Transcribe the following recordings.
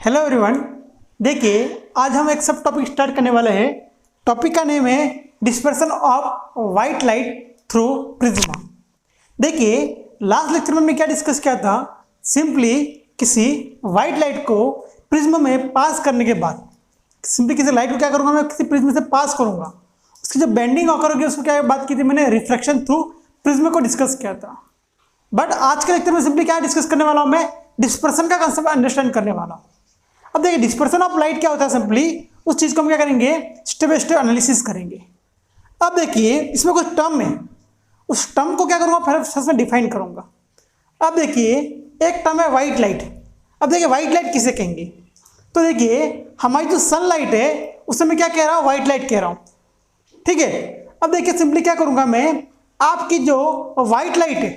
Hello everyone. देखिए आज हम एक सब टॉपिक स्टार्ट करने वाले हैं। टॉपिक का नेम है dispersion of white light through Prisma. देखिए लास्ट लेक्चर में हमने क्या डिस्कस किया था। सिंपली किसी वाइट लाइट को प्रिज्म में पास करने के बाद सिंपली किसी लाइट को क्या करूंगा, मैं किसी प्रिज्म से पास करूंगा, उसकी जो बेंडिंग ऑकर होगी उसको क्या बात की थी मैंने, रिफ्रैक्शन थ्रू प्रिज्म को डिस्कस किया था। बट आज के लेक्चर में सिंपली क्या डिस्कस करने वाला हूं, मैं डिस्पर्सन का कंसेप्ट अंडरस्टैंड करने वाला हूं। अब देखिए डिस्पर्सन ऑफ लाइट क्या होता है, सिंपली उस चीज को हम क्या करेंगे, स्टेप बाय स्टेप एनालिसिस करेंगे। अब देखिए इसमें कुछ टर्म है, उस टर्म को क्या करूंगा फिर सबसे डिफाइन करूंगा। अब देखिए एक टर्म है वाइट लाइट। अब देखिए वाइट लाइट किसे कहेंगे, तो देखिए हमारी जो सनलाइट है उसे मैं क्या कह रहा हूँ, वाइट लाइट कह रहा हूँ, ठीक है। अब देखिए सिंपली क्या करूंगा मैं, आपकी जो वाइट लाइट है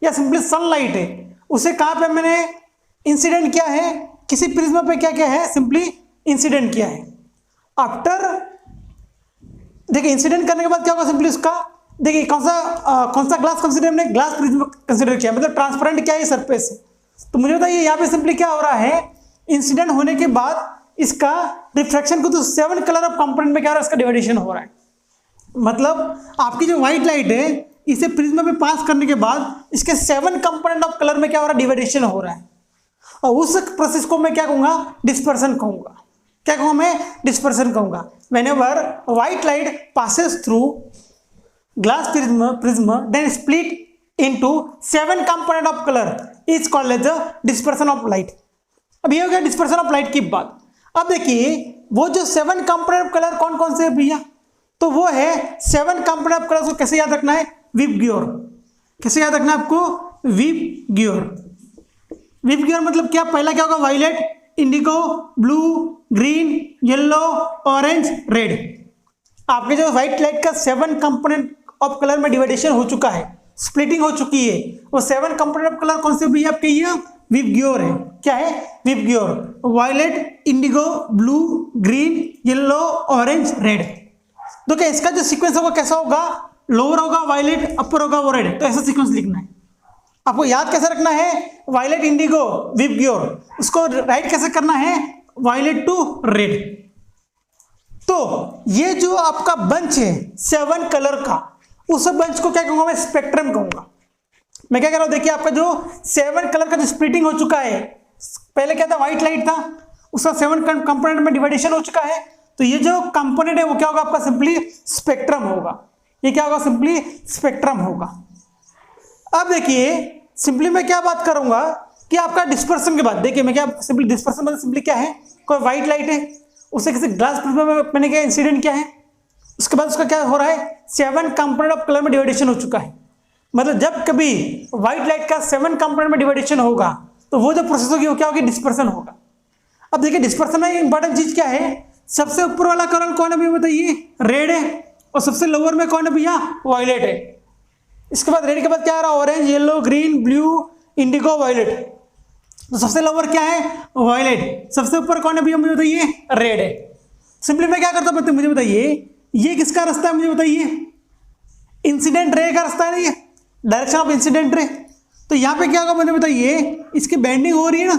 या सिंपली सनलाइट है उसे कहाँ पे मैंने इंसिडेंट किया है, किसी प्रिज्म पे क्या क्या है, सिंपली इंसिडेंट किया है। आफ्टर देखिए इंसिडेंट करने के बाद क्या होगा, सिंपली उसका देखिए कौन सा ग्लास कंसीडर, हमने ग्लास प्रिज्म कंसीडर किया, मतलब ट्रांसपेरेंट क्या है सरफेस है। तो मुझे बताइए यहाँ पे सिंपली क्या हो रहा है, इंसिडेंट होने के बाद इसका रिफ्रैक्शन को तो 7 कलर ऑफ कंपोनेंट में क्या हो रहा है, इसका डिवाइडेशन हो रहा है। मतलब आपकी जो व्हाइट लाइट है इसे प्रिज्म में पास करने के बाद इसके 7 कंपोनेंट ऑफ कलर में क्या हो रहा है, डिवाइडेशन हो रहा है। और उस प्रोसेस को मैं क्या कहूंगा, डिस्पर्सन कहूंगा। क्या कहूंगा मैं, डिस्पर्सन कहूंगा। Whenever white light passes through glass prism then split into 7 component of colour is called as the dispersion of light. अब ये हो गया डिस्पर्सन ऑफ लाइट की बात। अब देखिए वो जो 7 कंपोनेंट ऑफ कलर कौन कौन से है भैया, तो वो है 7 कंपोनेंट ऑफ कलर को कैसे याद रखना है, विबग्योर। कैसे याद रखना है आपको, विबग्योर। विबग्योर मतलब क्या, पहला क्या होगा, violet, indigo, blue, green, yellow, orange, red. आपके जो व्हाइट लाइट का 7 कंपोनेंट ऑफ कलर में डिवाइडेशन हो चुका है, स्प्लिटिंग हो चुकी है, वो 7 कंपोनेंट ऑफ कलर कौन से भी आपके, ये विबग्योर है। क्या है, VIBGYOR. Violet, indigo, blue, green, yellow, orange, red. तो क्या इसका जो सीक्वेंस होगा कैसा होगा, लोअर होगा वायलेट, अपर होगा वो रेड। तो ऐसा सीक्वेंस लिखना है आपको। याद कैसे रखना है, वायलेट, इंडिगो, विबग्योर, उसको राइट कैसे करना है, वायलेट टू रेड। तो ये जो आपका बंच है 7 कलर का, उस बंच को क्या कहूंगा मैं, स्पेक्ट्रम कहूंगा। मैं क्या कह रहा हूं, देखिए आपका जो 7 कलर का जो स्प्लिटिंग हो चुका है, पहले क्या था, व्हाइट लाइट था, उसका 7 कंपोनेंट में डिवाइडेशन हो चुका है। तो ये जो कंपोनेंट है वो क्या होगा आपका, सिंपली स्पेक्ट्रम होगा। ये क्या होगा, सिंपली स्पेक्ट्रम होगा। अब देखिए सिंपली मैं क्या बात करूंगा कि आपका डिस्पर्सन के बाद, देखिए मैं क्या सिंपली डिस्पर्सन मतलब सिंपली क्या है, कोई व्हाइट लाइट है उसे किसी ग्लास प्रिज्म में मैंने क्या इंसिडेंट किया है, उसके बाद उसका क्या हो रहा है, 7 कंपोनेंट ऑफ कलर में डिवाइडेशन हो चुका है। मतलब जब कभी व्हाइट लाइट का 7 कंपोनेंट में डिवाइडेशन होगा तो वो जो प्रोसेस होगी वो क्या होगी, डिस्पर्सन होगा। अब देखिए डिस्पर्सन में इंपॉर्टेंट चीज क्या है, सबसे ऊपर वाला कलर कौन है भैया बताइए, रेड है, और सबसे लोअर में कौन है भैया, वायलेट है। इसके बाद रेड के बाद क्या आ रहा है, orange, yellow, green, blue, indigo, violet. तो सबसे लोअर क्या है, वायलेट। सबसे ऊपर कौन है भैया मुझे बताइए, रेड है। सिंपली मैं क्या करता हूं, मुझे बताइए ये किसका रास्ता है, मुझे बताइए, इंसिडेंट रे का रास्ता है ना, ये डायरेक्शन ऑफ इंसिडेंट रे। तो यहाँ पे क्या होगा मुझे बताइए, इसकी बेंडिंग हो रही है ना,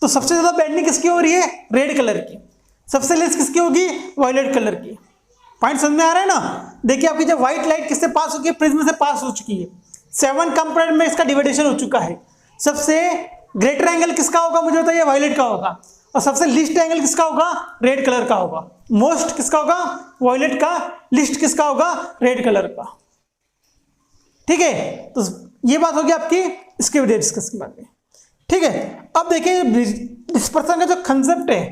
तो सबसे ज्यादा बेंडिंग किसकी हो रही है, रेड कलर की। सबसे लेस किसकी होगी, वायलेट कलर की। पॉइंट समझ में आ रहा है ना। देखिए आपकी जब व्हाइट लाइट किससे पास हो चुकी है, प्रिज्म से पास हो चुकी है, 7 कंपोनेंट में इसका डिवाइडेशन हो चुका है। सबसे ग्रेटर एंगल किसका होगा मुझे बताइए, वायलेट का होगा, और सबसे लीस्ट एंगल किसका होगा, रेड कलर का होगा। मोस्ट किसका होगा, वायलेट का, लिस्ट किसका होगा, रेड कलर का। ठीक है, तो ये बात होगी आपकी, इसके वीडियो डिस्कस के बाद में। ठीक है, अब देखिए डिस्पर्सन का जो कंसेप्ट है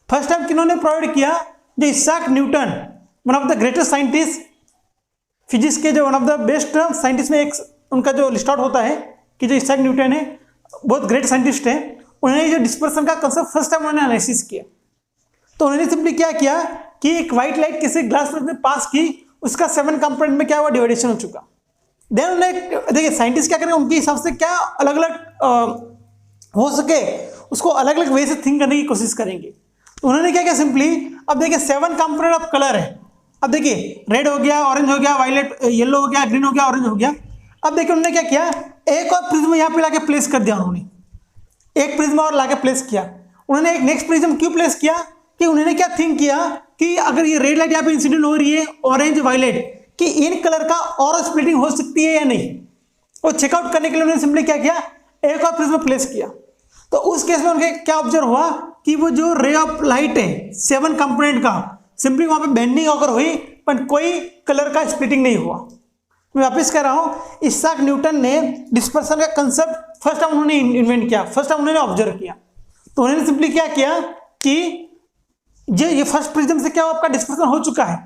फर्स्ट टाइम किन्होंने प्रोवाइड किया, जो Isaac Newton, one of the greatest scientist, physics के जो one of the best scientist में एक उनका जो लिस्ट आउट होता है कि जो इसाक न्यूटन है, बहुत ग्रेट साइंटिस्ट है। उन्होंने जो डिस्पर्सन का कंसेप्ट फर्स्ट टाइम उन्होंने एनालिसिस किया। तो उन्होंने सिंपली क्या किया कि एक व्हाइट लाइट किसी ग्लास में पास की, उसका 7 कंपोनेंट में क्या हुआ, डिवाइडेशन हो चुका। देन उन्हें देखिए साइंटिस्ट क्या करेंगे, उनके हिसाब से क्या अलग अलग हो सके उसको अलग अलग वे से थिंक करने की कोशिश करेंगे। तो उन्होंने क्या किया, सिंपली अब देखिए 7 कंपोनेंट ऑफ कलर है। अब देखिए रेड हो गया, ऑरेंज हो गया, वायलेट, येलो हो गया, ग्रीन हो गया, ऑरेंज हो गया। अब देखिए उन्होंने क्या किया, एक और प्रिज्म यहाँ पे लाके प्लेस कर दिया। उन्होंने एक प्रिज्म और लाके प्लेस किया। उन्होंने एक नेक्स्ट प्रिज्म क्यों प्लेस किया कि उन्होंने क्या थिंक किया कि अगर ये रेड लाइट यहाँ पे इंसिडेंट हो रही है ऑरेंज वायलेट, कि इन कलर का और स्प्लिटिंग हो सकती है या नहीं, वो चेकआउट करने के लिए उन्होंने सिंपली क्या किया, एक और प्रिज्म प्लेस किया। तो उस केस में उनके क्या ऑब्जर्व हुआ कि वो जो रे ऑफ लाइट है 7 कंपोनेंट का, सिंपली वहां पे बेंडिंग होकर हुई पर कोई कलर का स्प्लिटिंग नहीं हुआ। मैं वापस कह रहा हूं, इसाक न्यूटन ने डिस्पर्सन का कंसेप्ट फर्स्ट टाइम उन्होंने इन्वेंट किया, फर्स्ट टाइम उन्होंने ऑब्जर्व किया। तो उन्होंने सिंपली क्या किया कि ये फर्स्ट प्रिज्म से क्या हुआ, आपका डिस्पर्सन हो चुका है,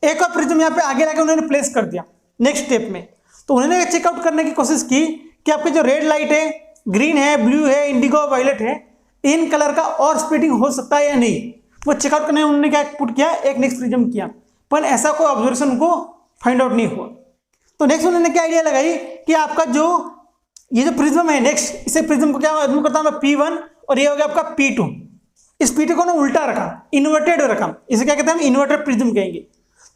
एक और प्रिज्म यहाँ पे आगे लाके उन्होंने प्लेस कर दिया नेक्स्ट स्टेप में। तो उन्होंने चेकआउट करने की कोशिश की कि आपके जो रेड लाइट है, ग्रीन है, ब्लू है, इंडिगो, वायलेट है, इन कलर का और स्प्लिटिंग हो सकता है या नहीं। वो चेकआउट करने में उन्होंने क्या पुट किया, एक नेक्स्ट प्रिज्म किया, पर ऐसा कोई ऑब्जर्वेशन उनको फाइंड आउट नहीं हुआ। तो नेक्स्ट उन्होंने क्या आइडिया लगाई कि आपका जो ये जो प्रिज्म है नेक्स्ट, इसे प्रिज्म को क्या करता हूं मैं P1 और ये हो गया आपका P2। इस P2 को ना उल्टा रखा, इन्वर्टेड रखा, इसे क्या कहते हैं हम इन्वर्टेड प्रिज्म कहेंगे।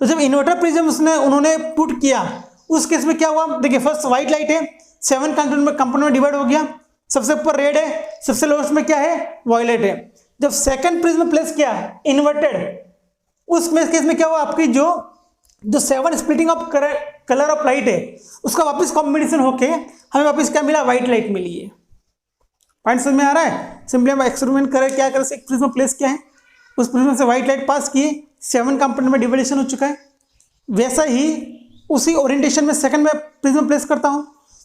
तो जब इन्वर्टेड प्रिज्म उन्होंने पुट किया, उस केस में क्या हुआ, देखिए फर्स्ट व्हाइट लाइट है 7 कंपोनेंट में डिवाइड हो गया, सबसे ऊपर रेड है, सबसे लोएस्ट में क्या है, वायलेट है। जब सेकंड प्रिज्म प्लेस किया इन्वर्टेड, उस केस में क्या हुआ, आपकी जो 7 splitting of colour of light है उसका वापस कॉम्बिनेशन होके हमें वापस क्या मिला, व्हाइट लाइट मिली है। पॉइंट समझ में आ रहा है। सिंपली हम एक्सपेरिमेंट करें, क्या करें, एक प्रिज्म प्लेस किया है, उस प्रिज्म से व्हाइट लाइट पास की, 7 कंपोनेंट में डिवाइडेशन हो चुका है। वैसा ही उसी ओरिएंटेशन में सेकंड में प्रिज्म प्लेस करता हूं,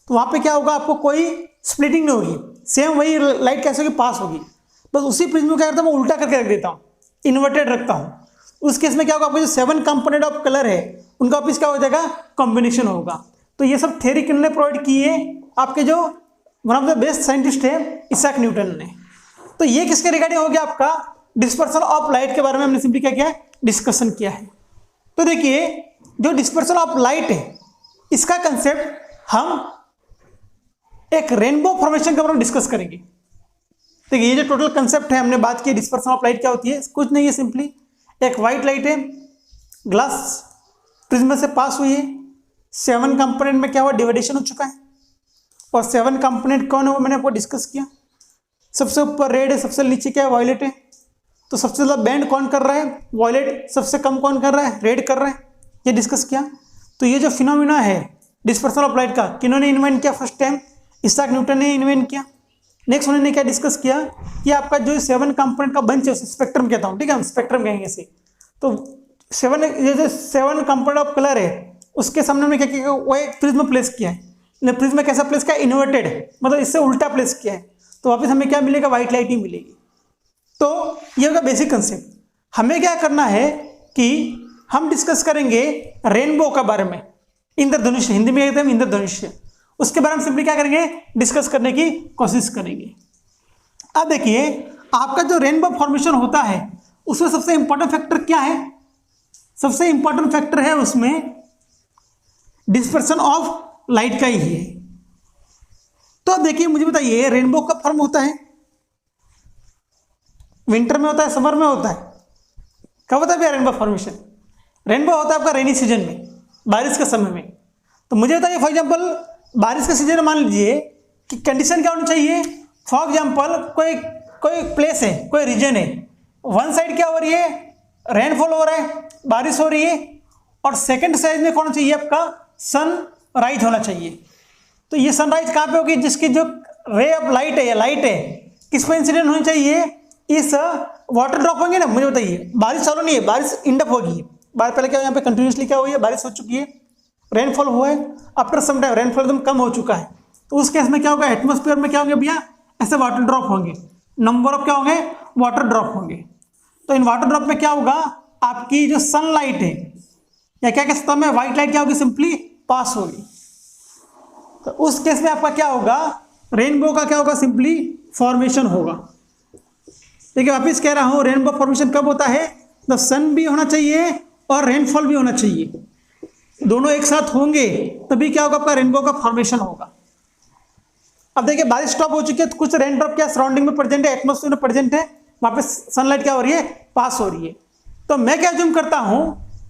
तो वहां पे क्या होगा, आपको कोई स्प्लिटिंग नहीं होगी, सेम वही लाइट कैसे होगी, पास होगी। बस उसी प्रिज्म को क्या करता हूं, मैं उल्टा करके रख देता हूं, इन्वर्टेड रखता हूं। उस केस में क्या होगा, आपको जो 7 कंपोनेंट ऑफ कलर है उनका वापस क्या हो जाएगा, कॉम्बिनेशन होगा। तो ये सब थ्योरी किन्होंने प्रोवाइड की है, आपके जो one of the best scientist है इसाक न्यूटन ने। तो ये किसके रिगार्डिंग हो गया, आपका डिस्पर्सन ऑफ लाइट के बारे में हमने सिंपली क्या किया, डिस्कशन किया है। तो देखिए जो डिस्पर्सन ऑफ लाइट है, इसका कंसेप्ट हम एक रेनबो फॉर्मेशन के बारे में डिस्कस करेंगे। देखिए ये जो टोटल कंसेप्ट है, हमने बात की डिस्पर्सन ऑफ लाइट क्या होती है, कुछ नहीं है, सिंपली एक व्हाइट लाइट है, ग्लास प्रिज्म से पास हुई है, 7 कंपोनेंट में क्या हुआ, डिवाइडेशन हो चुका है, और 7 कंपोनेंट कौन है वो मैंने आपको डिस्कस किया। सबसे ऊपर रेड है, सबसे नीचे क्या है, वायलेट है। तो सबसे ज़्यादा बैंड कौन कर रहा है, वायलेट, सबसे कम कौन कर रहा है, रेड कर रहा है, ये डिस्कस किया। तो ये जो फिनोमिना है डिस्पर्सन ऑफ लाइट का, किन्होंने इन्वेंट किया, फर्स्ट टाइम इसाक न्यूटन ने इन्वेंट किया। नेक्स्ट उन्होंने क्या डिस्कस किया कि आपका जो 7 कंपोनेंट का बंच है उसे स्पेक्ट्रम कहता हूँ, ठीक है, हम स्पेक्ट्रम कहेंगे इसे। तो ये जो 7 कंपोनेंट ऑफ कलर है उसके सामने में क्या किया, वो एक प्रिज्म प्लेस किया है। प्रिज्म कैसा प्लेस किया, इन्वर्टेड है, मतलब इससे उल्टा प्लेस किया है, तो वापस हमें क्या मिलेगा, व्हाइट लाइट ही मिलेगी। तो ये होगा बेसिक कंसेप्ट। हमें क्या करना है कि हम डिस्कस करेंगे रेनबो के बारे में, इंद्रधनुष, हिंदी में कहते हैं इंद्रधनुष, उसके बारे में सिंपली क्या करेंगे, डिस्कस करने की कोशिश करेंगे। अब देखिए आपका जो रेनबो फॉर्मेशन होता है उसमें सबसे इंपॉर्टेंट फैक्टर क्या है, सबसे इंपॉर्टेंट फैक्टर है उसमें डिस्पर्सन ऑफ लाइट का ही है। तो देखिए मुझे बताइए रेनबो कब फॉर्म होता है, विंटर में होता है, समर में होता है, कब होता है भैया रेनबो फॉर्मेशन? रेनबो होता है आपका रेनी सीजन में, बारिश के समय में। तो मुझे बताइए फॉर एग्जांपल बारिश के सीजन में मान लीजिए कि कंडीशन क्या होनी चाहिए, फॉर एग्जांपल कोई प्लेस है, कोई रीजन है, वन साइड क्या हो रही है, रेनफॉल हो रहा है, बारिश हो रही है, और सेकंड साइड में कौन चाहिए, आपका सनराइज होना चाहिए। तो ये सनराइज कहाँ पे होगी, जिसकी जो रे ऑफ लाइट है या लाइट है किस पे इंसिडेंट होनी चाहिए, इस वाटर ड्रॉप होंगे ना। मुझे बताइए बारिश चालू नहीं है, बारिश इंडअप होगी, बार पहले क्या यहाँ पे कंटिन्यूसली क्या हुई है, बारिश हो चुकी है, रेनफॉल हुआ है, आफ्टर सम टाइम रेनफॉल एकदम कम हो चुका है। तो उस केस में क्या होगा, एटमोस्फेयर में क्या होंगे भैया, ऐसे वाटर ड्रॉप होंगे, नंबर ऑफ क्या होंगे, वाटर ड्रॉप होंगे। तो इन वाटर ड्रॉप में क्या होगा, आपकी जो सनलाइट है या क्या कहते हैं व्हाइट लाइट क्या होगी, सिंपली पास होगी। तो उस केस में आपका क्या होगा, रेनबो का क्या होगा, सिंपली फॉर्मेशन होगा। देखिए वापिस कह रहा हूं, रेनबो फॉर्मेशन कब होता है, द सन भी होना चाहिए और रेनफॉल भी होना चाहिए, दोनों एक साथ होंगे तभी क्या होगा, आपका रेनबो का फॉर्मेशन होगा। अब देखिए बारिश स्टॉप हो चुकी है, तो कुछ रेन ड्रॉप क्या सराउंडिंग में प्रेजेंट है, एटमॉस्फेयर में प्रेजेंट है, वहां पे सनलाइट क्या हो रही है, पास हो रही है। तो मैं क्या अज्यूम करता हूं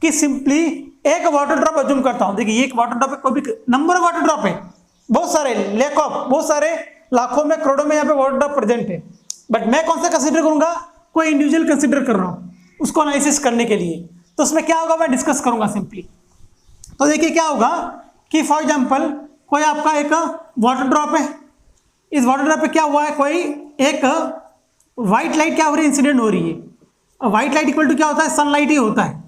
कि सिंपली एक वाटर ड्रॉप अज्यूम करता हूं। देखिए एक वाटर ड्रॉप है, कोई भी नंबर ऑफ वाटर ड्रॉप है, बहुत सारे, लैक ऑफ, बहुत सारे लाखों में करोड़ों में यहाँ पे वाटर ड्रॉप प्रेजेंट है। बट मैं कौन सा कंसिडर करूंगा, कोई इंडिविजुअल कंसिडर कर रहा हूं उसको एनालिसिस करने के लिए, तो उसमें क्या होगा मैं डिस्कस करूंगा सिंपली। तो देखिए क्या होगा कि फॉर एग्जांपल कोई आपका एक वाटर ड्रॉप है, इस वाटर ड्रॉप पे क्या हुआ है, कोई एक व्हाइट लाइट क्या हो रही है, इंसिडेंट हो रही है। व्हाइट लाइट इक्वल टू क्या होता है, सनलाइट ही होता है,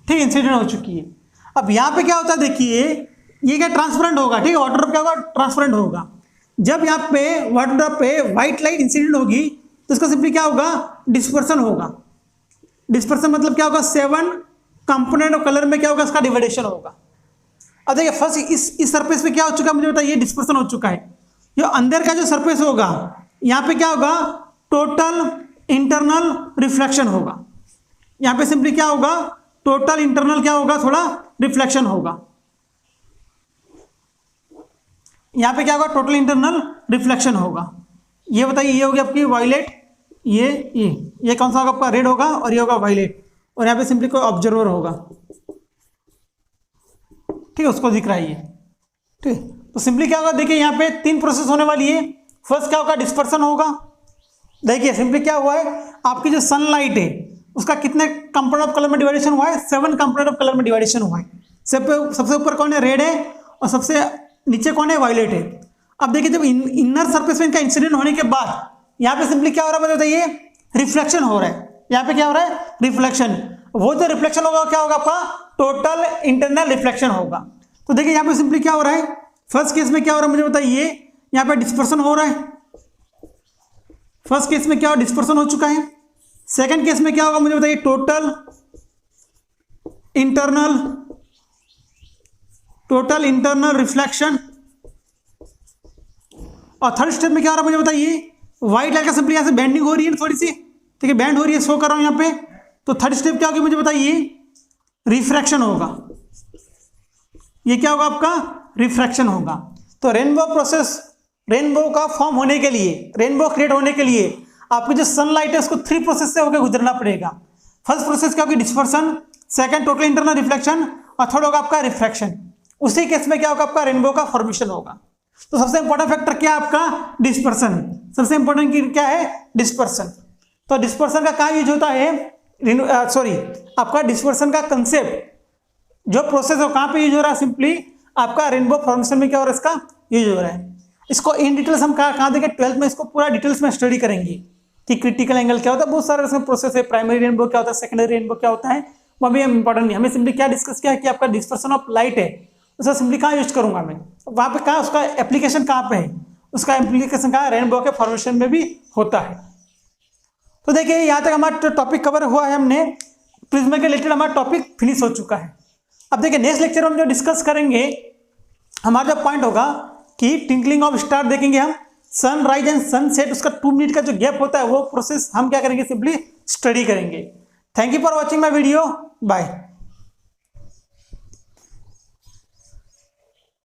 ठीक, इंसिडेंट हो चुकी है। अब यहाँ पे क्या होता है देखिए, ये क्या ट्रांसपेरेंट होगा, ठीक है, वाटर ड्रॉप क्या होगा, ट्रांसपेरेंट होगा। जब यहाँ पे वाटर ड्रॉप पे व्हाइट लाइट इंसिडेंट होगी तो इसका सिंपली क्या होगा, डिस्पर्सन होगा। डिस्पर्सन मतलब क्या होगा, 7 कंपोनेंट ऑफ कलर में क्या होगा, इसका डिवाइडेशन होगा। अब देखिए फर्स्ट इस सरफेस पे क्या हो चुका है मुझे बताइए, डिस्पर्सन हो चुका है। जो अंदर का जो सरफेस होगा यहाँ पे क्या होगा, टोटल इंटरनल रिफ्लेक्शन होगा। यहाँ पे सिंपली क्या होगा, टोटल इंटरनल क्या होगा, थोड़ा रिफ्लेक्शन होगा। यहाँ पे क्या होगा, टोटल इंटरनल रिफ्लेक्शन होगा। ये बताइए, ये होगी आपकी वायलेट, ये कौन सा होगा आपका, रेड होगा, और ये होगा वायलेट, और यहाँ पे सिंपली कोई ऑब्जर्वर होगा, ठीक है, उसको दिख रहा है ये, ठीक। तो सिंपली क्या होगा देखिए, यहाँ पे 3 प्रोसेस होने वाली है। फर्स्ट क्या होगा, डिस्पर्सन होगा। देखिए सिंपली क्या हुआ है, आपकी जो सनलाइट है उसका कितने कंपोनेंट ऑफ कलर में डिवाइडेशन हुआ है, 7 कंपोनेंट ऑफ कलर में डिवाइडेशन हुआ है। सबसे ऊपर कौन है, रेड है, और सबसे नीचे कौन है, वायलेट है। अब देखिए जब इनर सरफेस में इनका इंसिडेंट होने के बाद यहाँ पे सिंपली क्या हो रहा है बताइए, रिफ्लेक्शन हो रहा है। यहाँ पे क्या हो रहा है, रिफ्लेक्शन। वो जो रिफ्लेक्शन होगा क्या होगा आपका, टोटल इंटरनल रिफ्लेक्शन होगा। तो देखिए यहाँ पे सिंपली क्या हो रहा है, फर्स्ट केस में क्या हो रहा है मुझे बताइए, यहाँ पे डिस्पर्सन हो रहा है। फर्स्ट केस में क्या हो, डिस्पर्सन हो चुका है। सेकंड केस में क्या होगा मुझे बताइए, टोटल इंटरनल रिफ्लेक्शन। और थर्ड स्टेप में क्या हो रहा है मुझे बताइए, व्हाइट लाइट का सिंपली यहाँ से बेंडिंग हो रही है थोड़ी सी, ठीक है, बैंड हो रही है, शो कर रहा हूं यहाँ पे। तो थर्ड स्टेप क्या होगी मुझे बताइए, रिफ्रैक्शन होगा। ये क्या होगा आपका, रिफ्रैक्शन होगा। तो रेनबो प्रोसेस, रेनबो का फॉर्म होने के लिए, रेनबो क्रिएट होने के लिए आपकी जो सनलाइट है उसको 3 प्रोसेस से होकर गुजरना पड़ेगा। फर्स्ट प्रोसेस क्या होगी, dispersion, second total internal reflection, और थर्ड होगा आपका रिफ्रैक्शन। उसी केस में क्या होगा, आपका रेनबो का फॉर्मेशन होगा। तो सबसे इंपॉर्टेंट फैक्टर क्या है आपका, डिस्पर्सन। सबसे इंपॉर्टेंट क्या है, डिस्पर्सन। तो डिस्पर्सन का कहाँ यूज होता है, आपका डिस्पर्सन का कंसेप्ट जो प्रोसेस है कहाँ पे यूज हो रहा है, सिंपली आपका रेनबो फॉर्मेशन में क्या हो रहा है, इसका यूज हो रहा है। इसको इन डिटेल्स हम कहाँ देंगे, 12th में इसको पूरा डिटेल्स में स्टडी करेंगे कि क्रिटिकल एंगल क्या होता है, बहुत सारे इसमें प्रोसेस है, प्राइमरी रेनबो क्या होता है, सेकेंडरी रेनबो क्या होता है, वो भी इंपॉर्टेंट नहीं। हमें सिंपली क्या डिस्कस किया है कि आपका डिस्पर्सन ऑफ लाइट है, उसका सिंपली कहाँ यूज करूंगा मैं, वहाँ पे कहाँ उसका एप्लीकेशन कहाँ पे है, उसका एप्लीकेशन कहाँ, रेनबो के फॉर्मेशन में भी होता है। तो देखिए यहाँ तक हमारा टॉपिक कवर हुआ है, हमने प्रिज्मा के रिलेटेड हमारा टॉपिक फिनिश हो चुका है। अब देखिए नेक्स्ट लेक्चर में हम जो डिस्कस करेंगे, हमारा जो पॉइंट होगा कि ट्विंकलिंग ऑफ स्टार देखेंगे हम, सनराइज एंड सनसेट, उसका 2 मिनट का जो गैप होता है वो प्रोसेस हम क्या करेंगे, सिंपली स्टडी करेंगे। Thank you for watching my video, bye.